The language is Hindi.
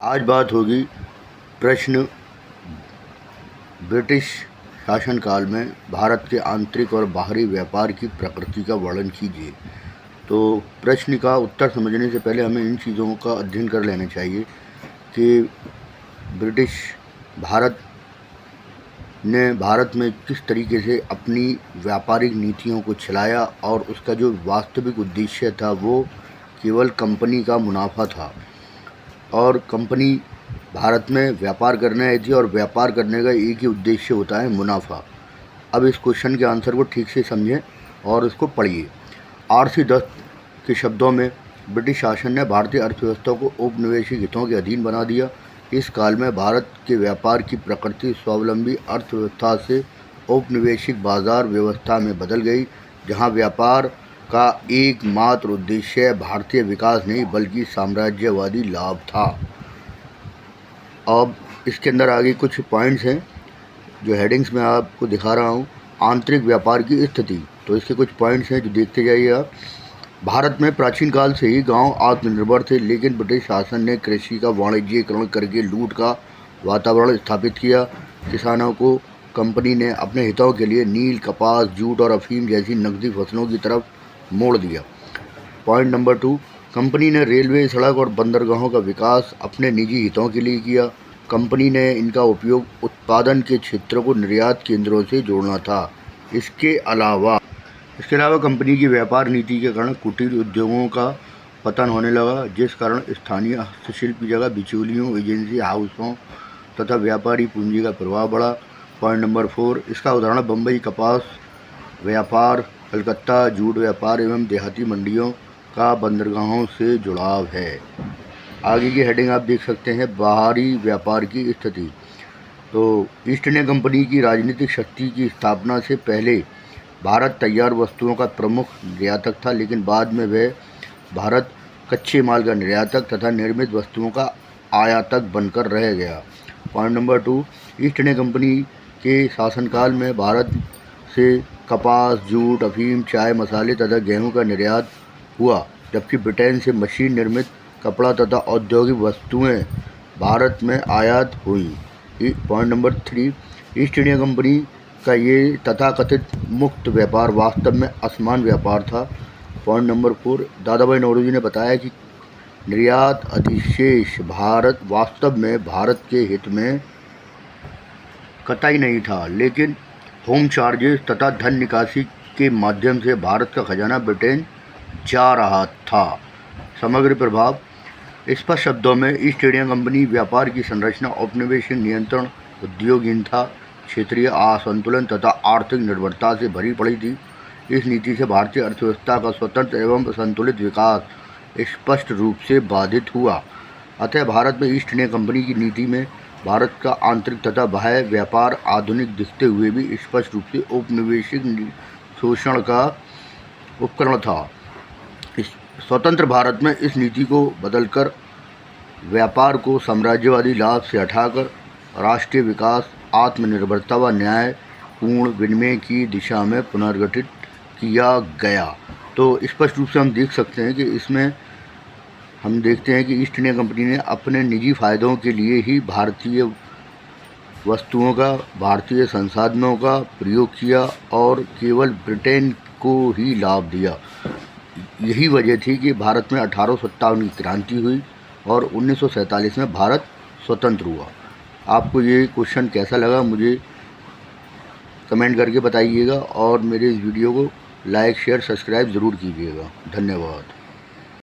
आज बात होगी प्रश्न ब्रिटिश शासनकाल में भारत के आंतरिक और बाहरी व्यापार की प्रकृति का वर्णन कीजिए। तो प्रश्न का उत्तर समझने से पहले हमें इन चीज़ों का अध्ययन कर लेना चाहिए कि ब्रिटिश भारत में किस तरीके से अपनी व्यापारिक नीतियों को चलाया और उसका जो वास्तविक उद्देश्य था वो केवल कंपनी का मुनाफा था और कंपनी भारत में व्यापार करने आई थी और व्यापार करने का एक ही उद्देश्य होता है मुनाफा। अब इस क्वेश्चन के आंसर को ठीक से समझें और इसको पढ़िए। आरसी दत्त के शब्दों में ब्रिटिश शासन ने भारतीय अर्थव्यवस्था को औपनिवेशिक हितों के अधीन बना दिया। इस काल में भारत के व्यापार की प्रकृति स्वावलंबी अर्थव्यवस्था से औपनिवेशिक बाजार व्यवस्था में बदल गई, जहां व्यापार का एकमात्र उद्देश्य भारतीय विकास नहीं बल्कि साम्राज्यवादी लाभ था। अब इसके अंदर आगे कुछ पॉइंट्स हैं जो हेडिंग्स में आपको दिखा रहा हूँ। आंतरिक व्यापार की स्थिति, तो इसके कुछ पॉइंट्स हैं जो देखते जाइए आप। भारत में प्राचीन काल से ही गांव आत्मनिर्भर थे, लेकिन ब्रिटिश शासन ने कृषि का वाणिज्यीकरण करके लूट का वातावरण स्थापित किया। किसानों को कंपनी ने अपने हितों के लिए नील, कपास, जूट और अफीम जैसी नकदी फसलों की तरफ मोड़ दिया। पॉइंट नंबर 2, कंपनी ने रेलवे, सड़क और बंदरगाहों का विकास अपने निजी हितों के लिए किया। कंपनी ने इनका उपयोग उत्पादन के क्षेत्रों को निर्यात केंद्रों से जोड़ना था। इसके अलावा कंपनी की व्यापार नीति के कारण कुटीर उद्योगों का पतन होने लगा, जिस कारण स्थानीय हस्तशिल्प की जगह बिचौलियों, एजेंसी हाउसों तथा व्यापारी पूंजी का प्रभाव बढ़ा। पॉइंट नंबर 4, इसका उदाहरण बम्बई कपास व्यापार, कलकत्ता जूट व्यापार एवं देहाती मंडियों का बंदरगाहों से जुड़ाव है। आगे की हेडिंग आप देख सकते हैं, बाहरी व्यापार की स्थिति। तो ईस्ट इंडिया कंपनी की राजनीतिक शक्ति की स्थापना से पहले भारत तैयार वस्तुओं का प्रमुख निर्यातक था, लेकिन बाद में वह भारत कच्चे माल का निर्यातक तथा निर्मित वस्तुओं का आयातक बनकर रह गया। Point number 2, east India company के शासनकाल में भारत से कपास, जूट, अफीम, चाय, मसाले तथा गेहूं का निर्यात हुआ, जबकि ब्रिटेन से मशीन निर्मित कपड़ा तथा औद्योगिक वस्तुएं भारत में आयात हुई। Point number 3, east India company का ये तथाकथित मुक्त व्यापार वास्तव में असमान व्यापार था। पॉइंट नंबर 4, दादा भाई नौरोजी ने बताया कि निर्यात अधिशेष भारत वास्तव में भारत के हित में कतई नहीं था, लेकिन होम चार्जेस तथा धन निकासी के माध्यम से भारत का खजाना ब्रिटेन जा रहा था। समग्र प्रभाव, स्पष्ट शब्दों में ईस्ट इंडिया कंपनी व्यापार की संरचना औपनिवेशिक नियंत्रण, उद्योगहीनता, क्षेत्रीय असंतुलन तथा आर्थिक निर्भरता से भरी पड़ी थी। इस नीति से भारतीय अर्थव्यवस्था का स्वतंत्र एवं संतुलित विकास स्पष्ट रूप से बाधित हुआ। अतः भारत में ईस्ट इंडिया कंपनी की नीति में भारत का आंतरिक तथा बाह्य व्यापार आधुनिक दिखते हुए भी स्पष्ट रूप से औपनिवेशिक शोषण का उपकरण था। इस स्वतंत्र भारत में इस नीति को बदलकर व्यापार को साम्राज्यवादी लाभ से हटाकर राष्ट्रीय विकास, आत्मनिर्भरता व न्यायपूर्ण विनिमय की दिशा में पुनर्गठित किया गया। तो स्पष्ट रूप से हम देख सकते हैं कि इसमें हम देखते हैं कि ईस्ट इंडिया कंपनी ने अपने निजी फायदों के लिए ही भारतीय वस्तुओं का, भारतीय संसाधनों का प्रयोग किया और केवल ब्रिटेन को ही लाभ दिया। यही वजह थी कि भारत में 1857 की क्रांति हुई और 1947 में भारत स्वतंत्र हुआ। आपको ये क्वेश्चन कैसा लगा मुझे कमेंट करके बताइएगा और मेरे इस वीडियो को लाइक, शेयर, सब्सक्राइब ज़रूर कीजिएगा। धन्यवाद।